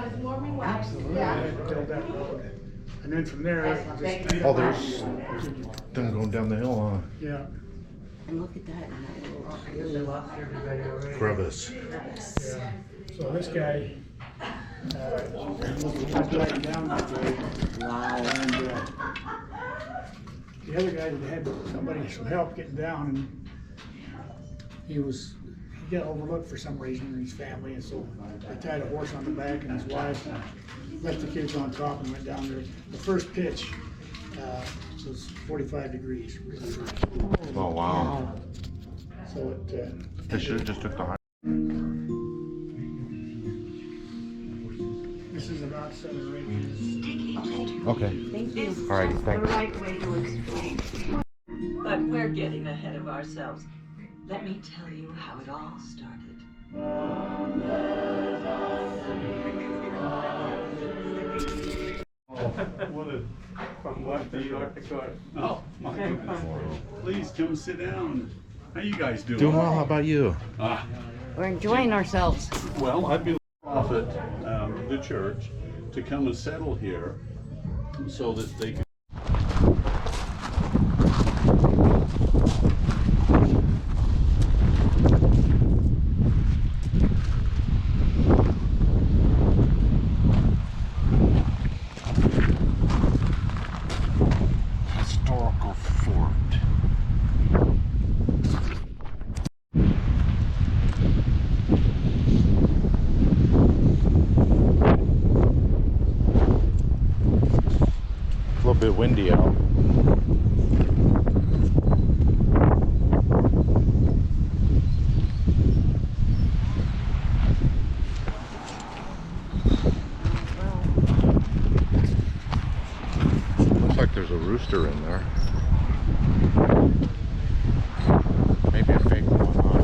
his Mormon wife. Absolutely. Yeah. Build that road. And then from there, just... Oh, there's them going down the hill, huh? Yeah. And look at that. Crevice. Yeah. So this guy, was driving down that road. Wow. And the other guy that had some help getting down, and he got overlooked for some reason in his family, and so they tied a horse on the back and his wife, and left the kids on top and went down there. The first pitch was 45 degrees. Really high. Oh, wow. So it. They should have just took the high. This is about 7 or 8 inches. Okay. Thank you. All right, The thanks. right way to explain. But we're getting ahead of ourselves. Let me tell you how it all started. What a from left to start the car. Oh my goodness. Please come sit down. How you guys doing? Doing well, how about you? We're enjoying ourselves. Well, I've been off at the church to come and settle here so that they can. Historical fort. A little bit windy out. Looks like there's a rooster in there. Maybe a fake one, huh?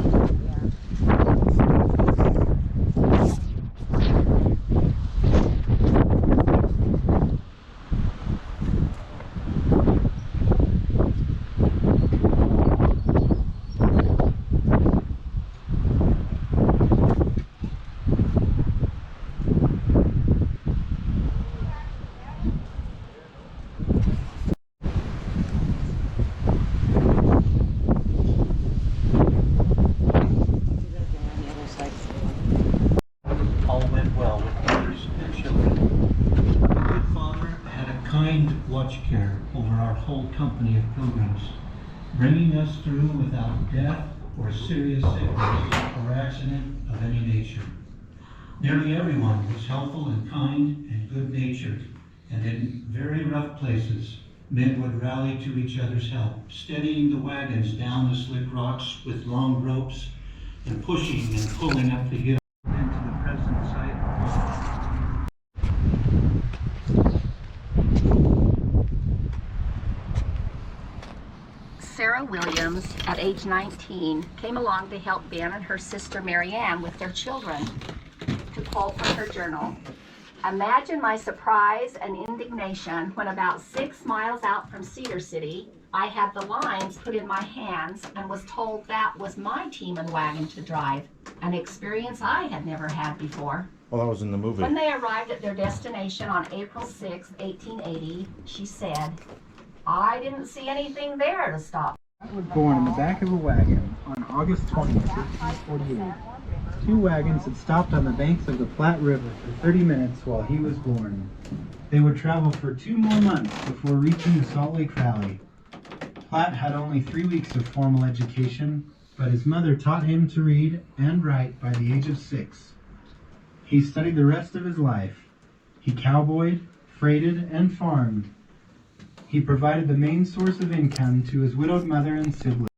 All went well with mothers and children. The good Father had a kind watch care over our whole company of pilgrims, bringing us through without death or serious sickness or accident of any nature. Nearly everyone was helpful and kind and good-natured, and in very rough places, men would rally to each other's help, steadying the wagons down the slick rocks with long ropes and pushing and pulling up the hill into the present site. Sarah Williams, at age 19, came along to help Ben and her sister Marianne with their children. To quote from her journal, "Imagine my surprise and indignation when about 6 miles out from Cedar City, I had the lines put in my hands and was told that was my team and wagon to drive, an experience I had never had before." Well, that was in the movie. When they arrived at their destination on April 6, 1880, she said, "I didn't see anything there to stop." I was born in the back of a wagon on August 20th, 1848. 2 wagons had stopped on the banks of the Platte River for 30 minutes while he was born. They would travel for 2 more months before reaching the Salt Lake Valley. Platte had only 3 weeks of formal education, but his mother taught him to read and write by the age of 6. He studied the rest of his life. He cowboyed, freighted, and farmed. He provided the main source of income to his widowed mother and siblings.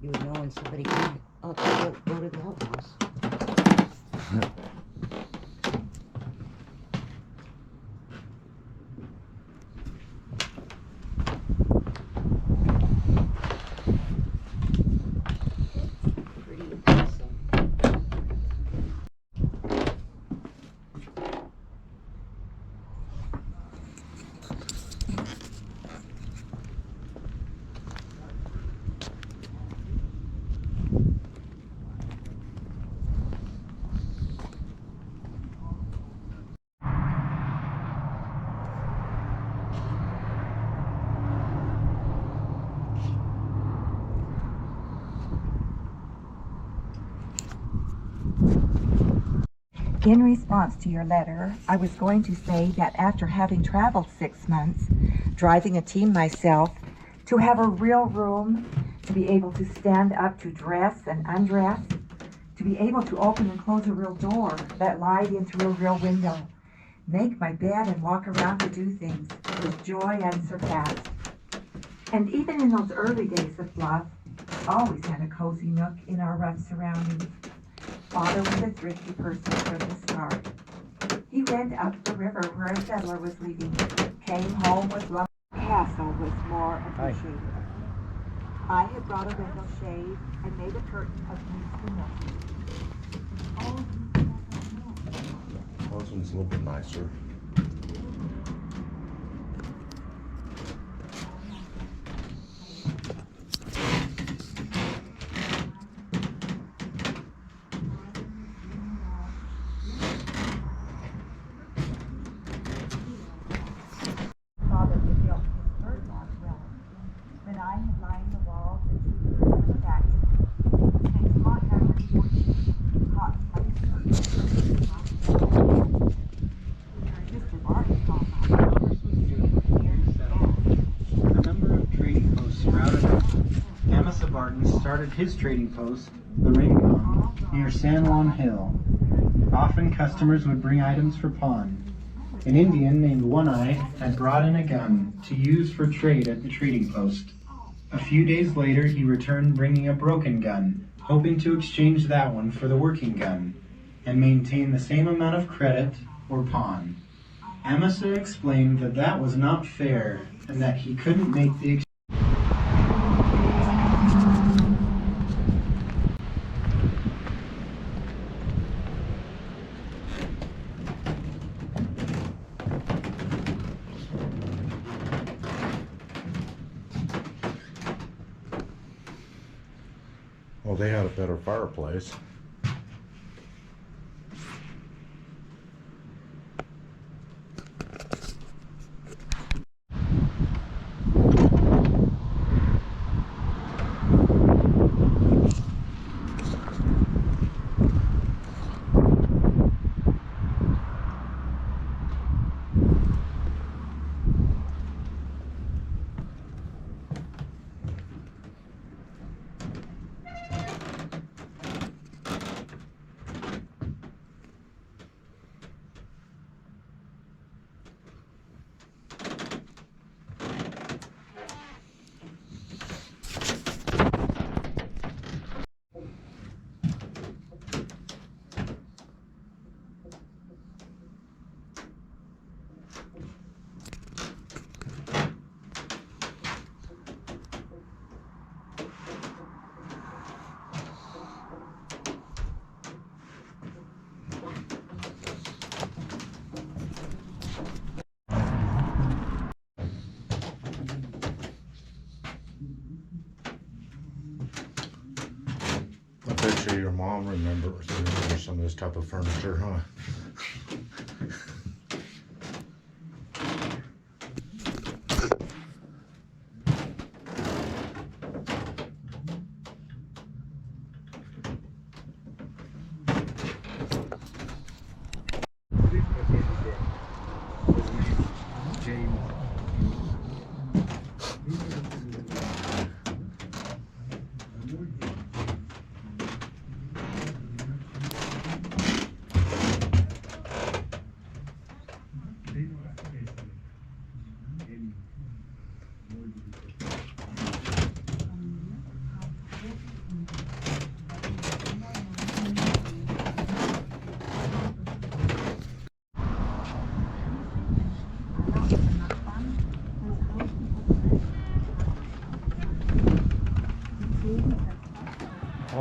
You would know when somebody came up to go to the outhouse. Pretty impressive. In response to your letter, I was going to say that after having traveled 6 months, driving a team myself, to have a real room, to be able to stand up to dress and undress, to be able to open and close a real door, let light in through a real window, make my bed and walk around to do things with joy unsurpassed. And even in those early days of Bluff, always had a cozy nook in our rough surroundings. Father was a thrifty person from the start. He went up the river where a settler was leaving, came home with lump. Castle was more appreciated. I had brought a window shade and made a curtain of used This one's a little bit nicer. Father had built his bird lodge well, but I had lined the walls and treated it as a factory. Since hot hours were hot Mr. Barton called my Commerce was good. A number of trading posts sprouted up. Amasa Barton started his trading post, the Rincon, near San Juan Hill. Often customers would bring items for pawn. An Indian named One Eye had brought in a gun to use for trade at the trading post. A few days later, he returned bringing a broken gun, hoping to exchange that one for the working gun and maintain the same amount of credit or pawn. Amasa explained that that was not fair and that he couldn't make the exchange. Well, they had a better fireplace. I bet you your mom remembers some of this type of furniture, huh?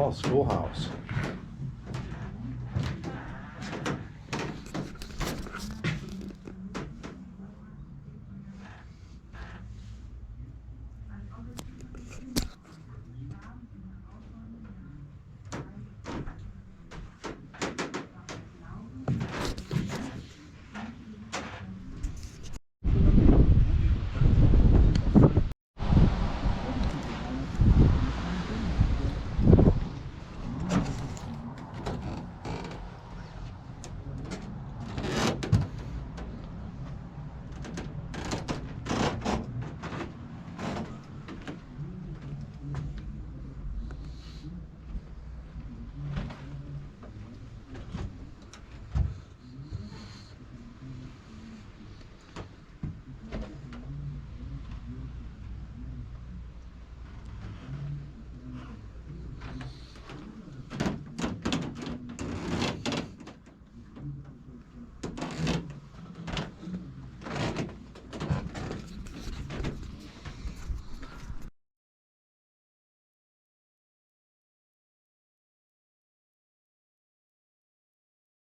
Oh, schoolhouse.